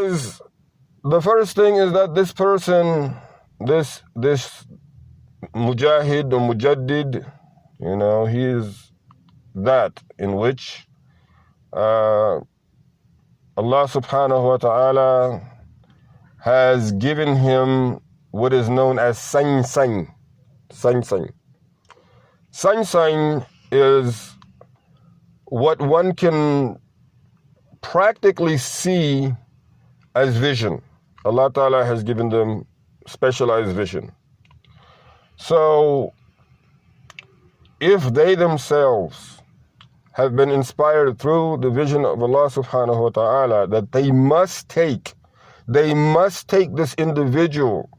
Because the first thing is that this person, this mujahid or mujaddid, he is that in which Allah subhanahu wa ta'ala has given him what is known as sañ-sañ. Sañ-sañ. Sañ-sañ is what one can practically see as vision. Allah Ta'ala has given them specialized vision. So, if they themselves have been inspired through the vision of Allah Subhanahu wa Ta'ala that they must take this individual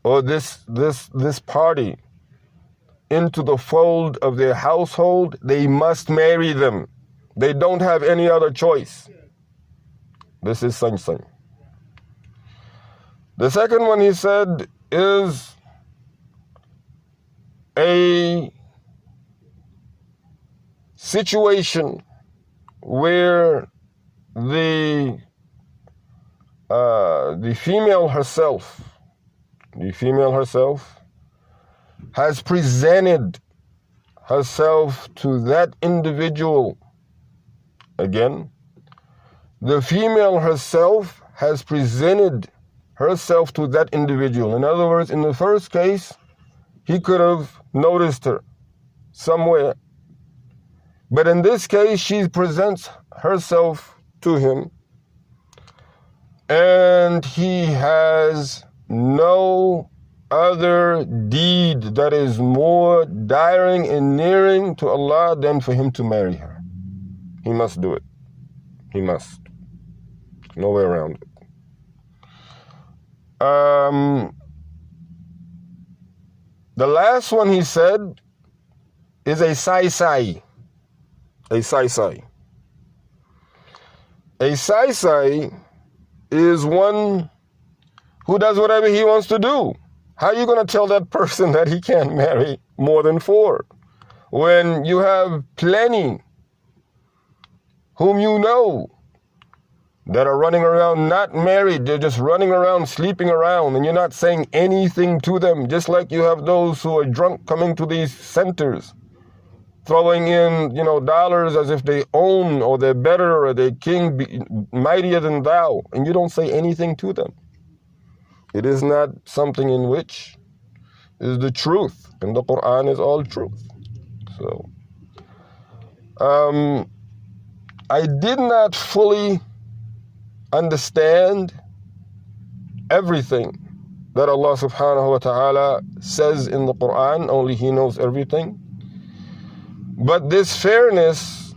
or this party into the fold of their household, they must marry them. They don't have any other choice. This is sañ-sañ. The second one he said is a situation where the female herself has presented herself to that individual. Again, the female herself has presented herself to that individual. In other words, in the first case, he could have noticed her somewhere. But in this case, she presents herself to him, and he has no other deed that is more daring and nearing to Allah than for him to marry her. He must do it. He must. No way around it. The last one he said is a sai-sai. A sai-sai. A sai-sai is one who does whatever he wants to do. How are you going to tell that person that he can't marry more than 4 when you have plenty whom you know that are running around not married? They're just running around, sleeping around, and you're not saying anything to them. Just like you have those who are drunk coming to these centers, throwing in, dollars as if they own or they're better or they're king, mightier than thou, and you don't say anything to them. It is not something in which is the truth, and the Quran is all truth. So, I did not fully understand everything that Allah subhanahu wa ta'ala says in the Quran. Only He knows everything. But this fairness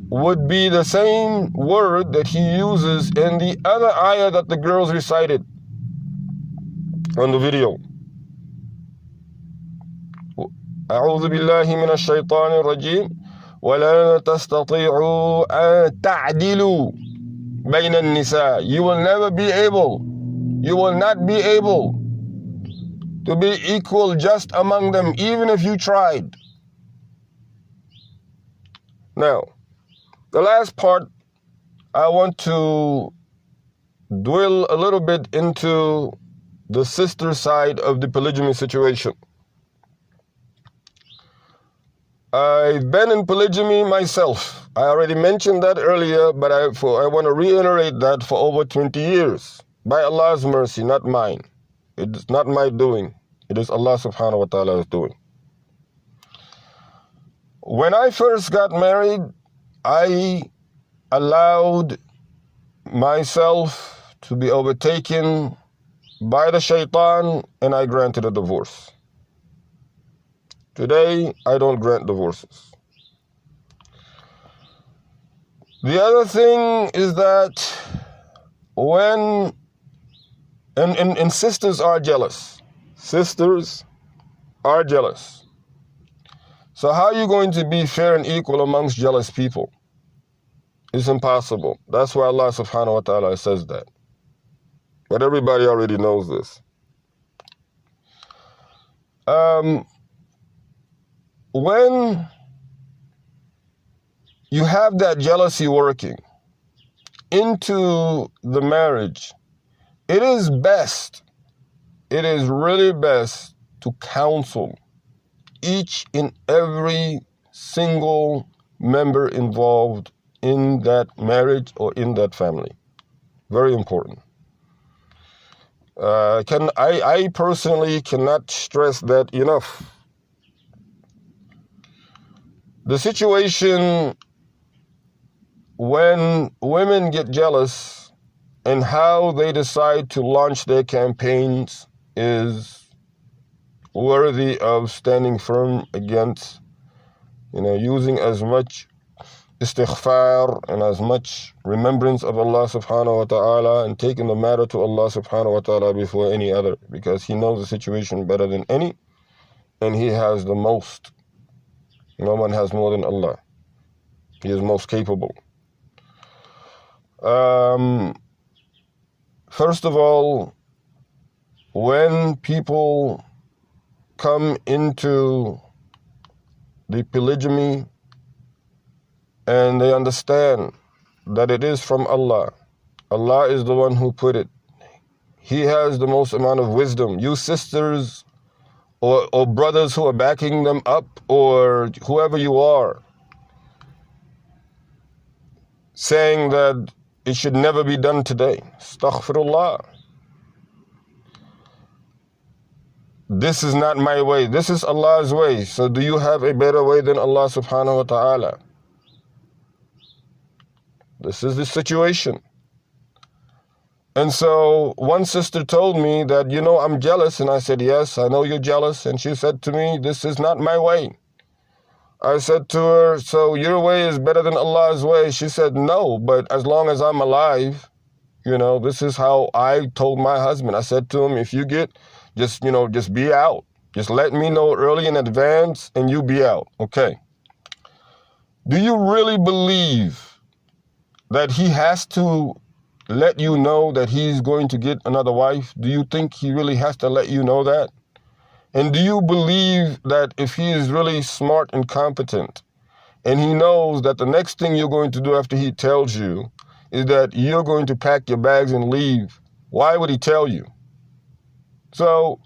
would be the same word that He uses in the other ayah that the girls recited on the video. أعوذ بالله من الشيطان الرجيم ولا تستطيعوا أن تعدلوا بين النساء. You will not be able to be equal just among them, even if you tried. Now, the last part, I want to dwell a little bit into the sister side of the polygamy situation. I've been in polygamy myself. I already mentioned that earlier, but I want to reiterate that for over 20 years. By Allah's mercy, not mine. It's not my doing. It is Allah subhanahu wa ta'ala's doing. When I first got married, I allowed myself to be overtaken by the shaitan, and I granted a divorce. Today, I don't grant divorces. The other thing is that when, and sisters are jealous. Sisters are jealous. So how are you going to be fair and equal amongst jealous people? It's impossible. That's why Allah subhanahu wa ta'ala says that. But everybody already knows this. When you have that jealousy working, into the marriage, it is really best to counsel each and every single member involved in that marriage or in that family. Very important. I personally cannot stress that enough. The situation when women get jealous and how they decide to launch their campaigns is worthy of standing firm against, using as much istighfar and as much remembrance of Allah subhanahu wa ta'ala and taking the matter to Allah subhanahu wa ta'ala before any other, because He knows the situation better than any, and He has the most. No one has more than Allah. He is most capable. First of all, when people come into the polygamy and they understand that it is from Allah, Allah is the one who put it. He has the most amount of wisdom. You sisters or brothers who are backing them up, or whoever you are, saying that it should never be done today. Astaghfirullah. This is not my way. This is Allah's way. So do you have a better way than Allah subhanahu wa ta'ala? This is the situation. And so one sister told me that, I'm jealous. And I said, yes, I know you're jealous. And she said to me, this is not my way. I said to her, so your way is better than Allah's way? She said, no, but as long as I'm alive, this is how I told my husband. I said to him, if you get, just be out. Just let me know early in advance and you be out. Okay. Do you really believe that he has to let you know that he's going to get another wife? Do you think he really has to let you know that? And do you believe that if he is really smart and competent and he knows that the next thing you're going to do after he tells you is that you're going to pack your bags and leave, why would he tell you? So,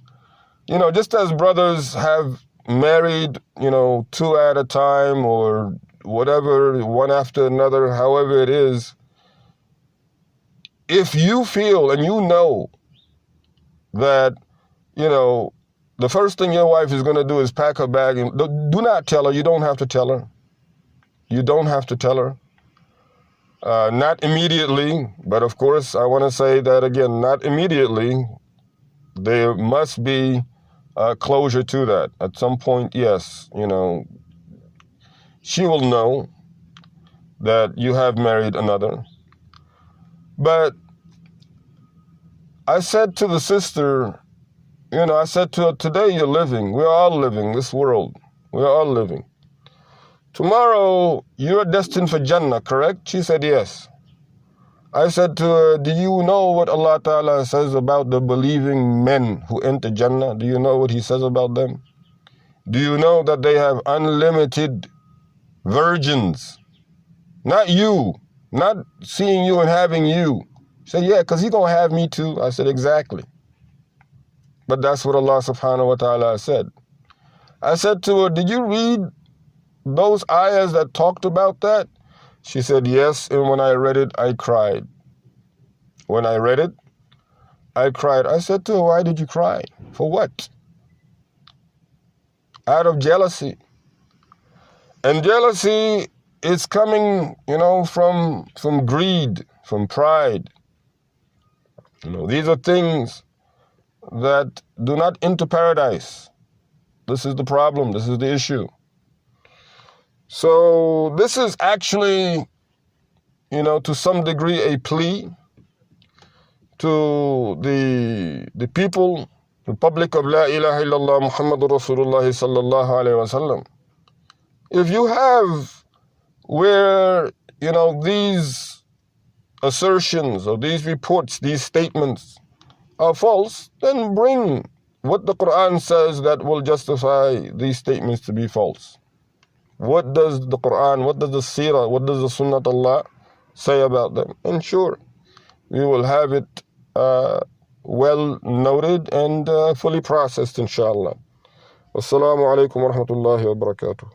just as brothers have married, two at a time or whatever, one after another, however it is, if you feel and you know that, the first thing your wife is going to do is pack her bag, and do not tell her. You don't have to tell her. You don't have to tell her. Not immediately, but of course, I want to say that again, not immediately. There must be closure to that. At some point, yes, she will know that you have married another. But I said to the sister, I said to her, today you're living. We're all living this world. We're all living. Tomorrow, you're destined for Jannah, correct? She said, yes. I said to her, do you know what Allah Ta'ala says about the believing men who enter Jannah? Do you know what He says about them? Do you know that they have unlimited virgins? Not you, not seeing you and having you. She said, yeah, because He's going to have me too. I said, exactly. But that's what Allah subhanahu wa ta'ala said. I said to her, did you read those ayahs that talked about that? She said, yes, and when I read it, I cried. When I read it, I cried. I said to her, why did you cry? For what? Out of jealousy. And jealousy is coming, from greed, from pride. These are things that do not enter paradise. This is the problem. This is the issue. So this is actually, to some degree a plea to the people, Republic of La ilaha illallah Muhammadur Rasulullah sallallahu alayhi wa sallam. If you have where, these assertions or these reports, these statements are false, then bring what the Quran says that will justify these statements to be false. What does the Quran, what does the Seerah, what does the Sunnah Allah say about them. And sure, we will have it well noted and fully processed, inshallah. Wassalamu alaikum wa rahmatullahi wa barakatuh.